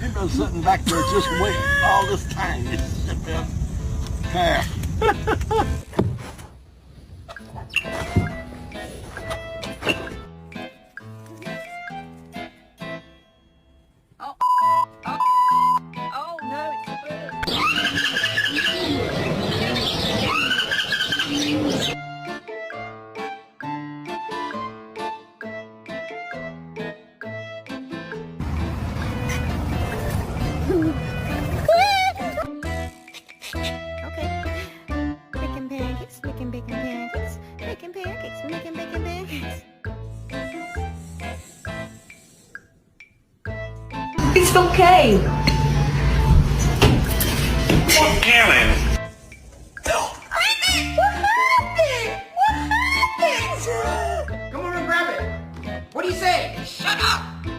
You've been sitting back there just waiting all this time. You sit there. Calf. Oh, oh, oh no, it's Okay. Making pancakes, making bacon pancakes, making pancakes, making bacon pancakes. It's okay. What Ellen? What happened? What happened? Come over and grab it. What do you say? Shut up!